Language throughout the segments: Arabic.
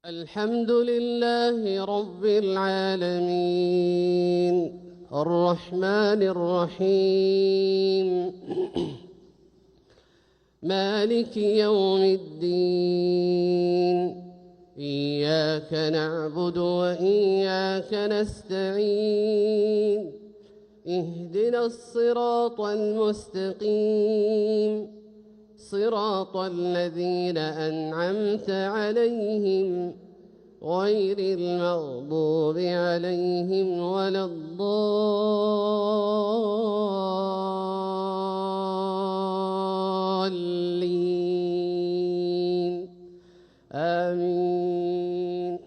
الحمد لله رب العالمين الرحمن الرحيم مالك يوم الدين إياك نعبد وإياك نستعين اهدنا الصراط المستقيم صراط الذين أنعمت عليهم غير المغضوب عليهم ولا الضالين آمين.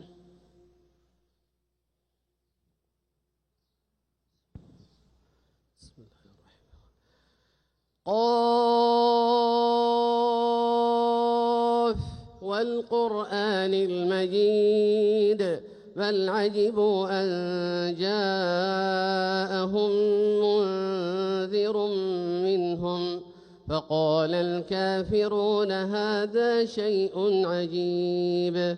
بسم الله الرحمن الرحيم والقرآن المجيد بل عجبوا أن جاءهم منذر منهم فقال الكافرون هذا شيء عجيب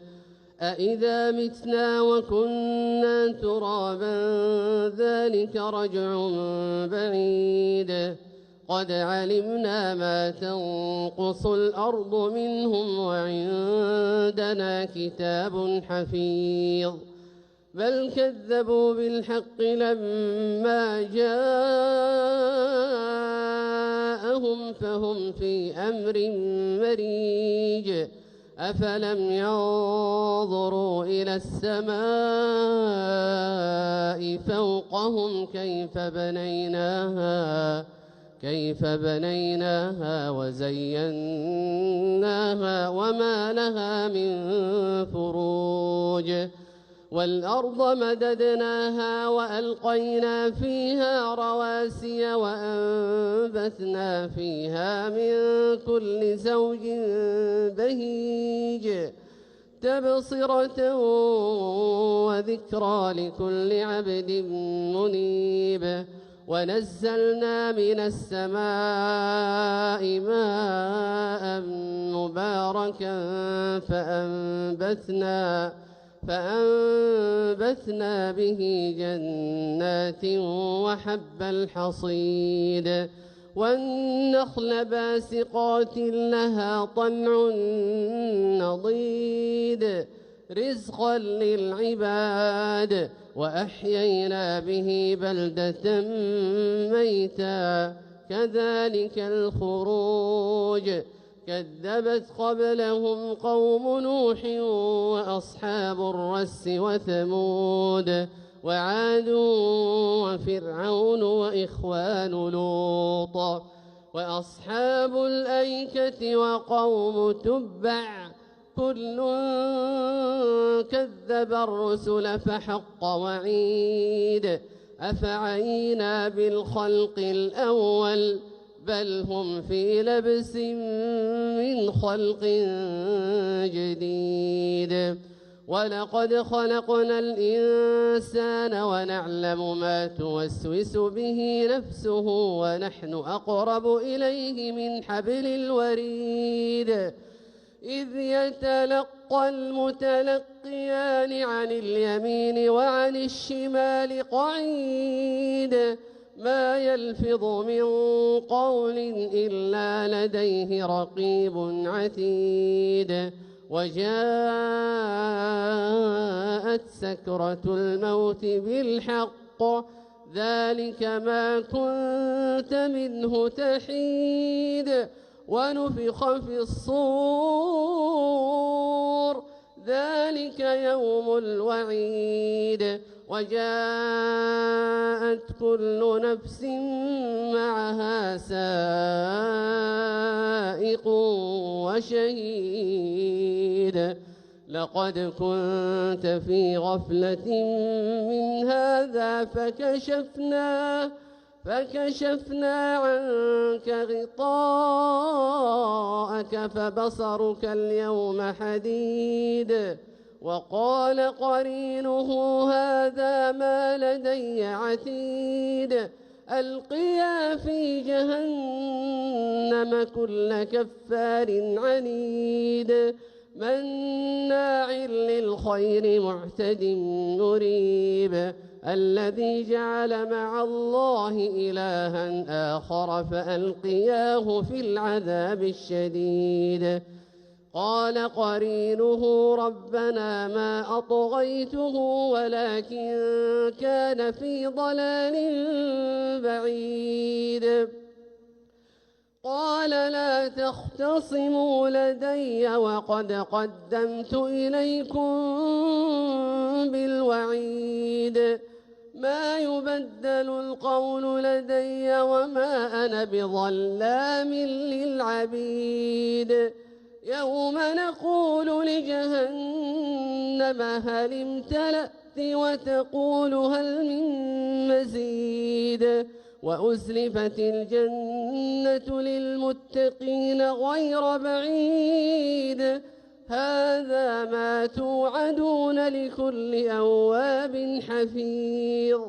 أإذا متنا وكنا ترابا ذلك رجع بعيد قد علمنا ما تنقص الأرض منهم وعندنا كتاب حفيظ بل كذبوا بالحق لما جاءهم فهم في أمر مريج أفلم ينظروا إلى السماء فوقهم كيف بنيناها وزيناها وما لها من فروج والأرض مددناها وألقينا فيها رواسي وأنبتنا فيها من كل زوج بهيج تبصرة وذكرى لكل عبد منيب ونزلنا من السماء ماء مباركا فأنبتنا به جنات وحب الحصيد والنخل باسقات لها طلع نضيد رزقا للعباد وأحيينا به بلدة ميتا كذلك الخروج كذبت قبلهم قوم نوح وأصحاب الرس وثمود وعاد وفرعون وإخوان لوط وأصحاب الأيكة وقوم تبع كل كذب الرسل فحق وعيد أفعينا بالخلق الأول بل هم في لبس من خلق جديد ولقد خلقنا الإنسان ونعلم ما توسوس به نفسه ونحن أقرب إليه من حبل الوريد إذ يتلقى المتلقيان عن اليمين وعن الشمال قعيد ما يلفظ من قول إلا لديه رقيب عتيد وجاءت سكرة الموت بالحق ذلك ما كنت منه تحيد ونفخ في الصور ذلك يوم الوعيد وجاءت كل نفس معها سائق وشهيد لقد كنت في غفلة من هذا فكشفنا عنك غطاءك فبصرك اليوم حديد وقال قرينه هذا ما لدي عتيد ألقيا في جهنم كل كفار عنيد مناع للخير معتد مريب الذي جعل مع الله إلها آخر فألقياه في العذاب الشديد قال قرينه ربنا ما أطغيته ولكن كان في ضلال بعيد قال لا تختصموا لدي وقد قدمت إليكم بالوعيد ما يبدل القول لدي وما أنا بظلام للعبيد يوم نقول لجهنم هل امتلأت وتقول هل من مزيد وأزلفت الجنة للمتقين غير بعيد هذا ما توعدون لكل أواب حفيظ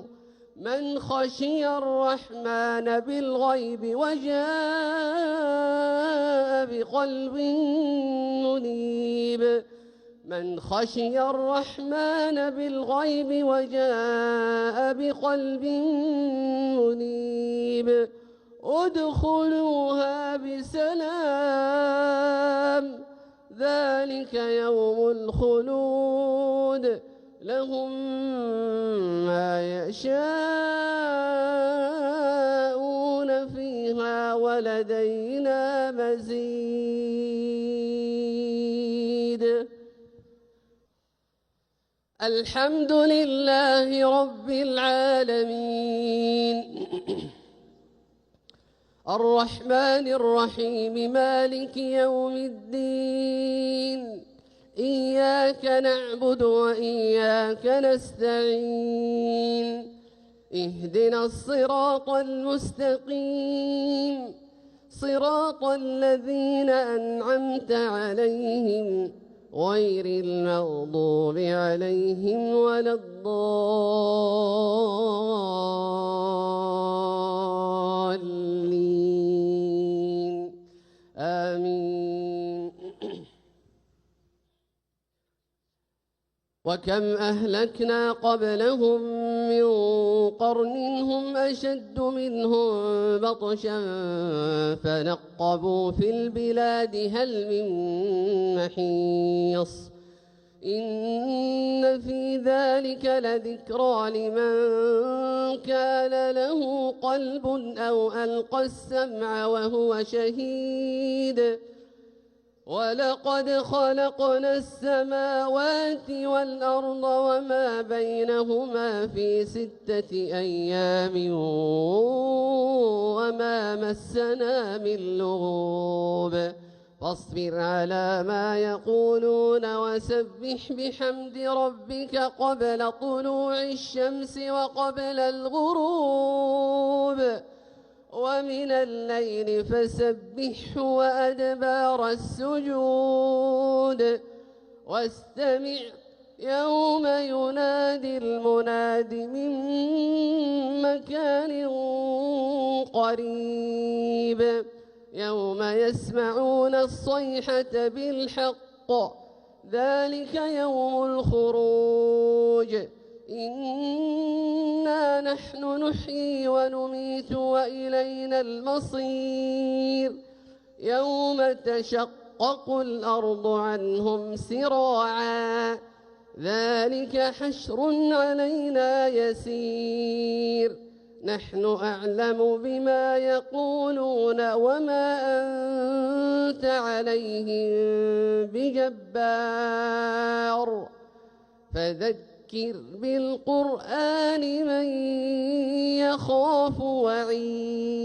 من خشي الرحمن بالغيب وجاء بقلب منيب من خشي الرحمن بالغيب وجاء بقلب منيب ادخلوها بسلام ذلك يوم الخلود لهم ما يشاءون فيها ولدينا مزيد الحمد لله رب العالمين الرحمن الرحيم مالك يوم الدين إياك نعبد وإياك نستعين اهدنا الصراط المستقيم صراط الذين أنعمت عليهم غير المغضوب عليهم ولا الضالين آمين وكم أهلكنا قبلهم من قرن هم أشد منهم بطشا فنقبوا في البلاد هل من محيص إن في ذلك لذكرى لمن كان له قلب أو ألقى السمع وهو شهيد ولقد خلقنا السماوات والأرض وما بينهما في 6 أيام وما مسنا من لغوب فاصبر على ما يقولون وسبح بحمد ربك قبل طلوع الشمس وقبل الغروب ومن الليل فسبحه وأدبار السجود واستمع يوم ينادي المناد من مكان قريب يوم يسمعون الصيحة بالحق ذلك يوم الخروج إنا نحن نحيي ونميت وإلينا المصير يوم تشقق الأرض عنهم سراعا ذلك حشر علينا يسير نحن أعلم بما يقولون وما أنت عليهم بجبار فذكر بالقرآن من يخاف وعيد